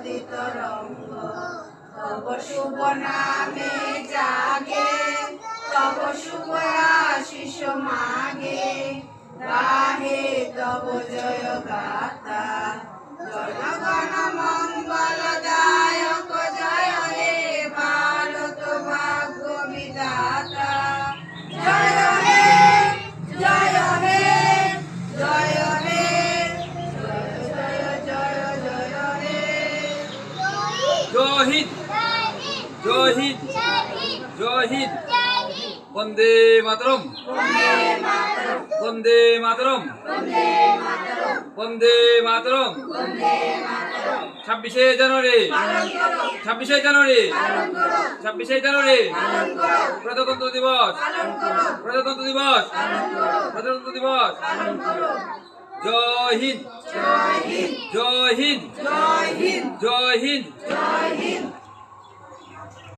উদিত রঙ্গ তব শুভ নামে জাগে তব শুভ আশিস মাগে গাহে তব জয় গাথা জনগণ মঙ্গলদায়ক জয় হে ভারত ভাগ্য বিধাতা জয় হে জয় হে জয় হে জয় জয় জয় জয় হে জয় হিন্দ জয় হিন্দ জয় হিন্দ বন্দে মাতরম বন্দে মাতরম বন্দে মাতরম 26শে জানুয়ারি 26শে জানুয়ারি 26শে জানুয়ারি প্রজাতন্ত্র দিবস প্রজাতন্ত্র দিবস প্রজাতন্ত্র দিবস জয় হিন্দ জয় হিন্দ জয় হিন্দ জয় হিন্দ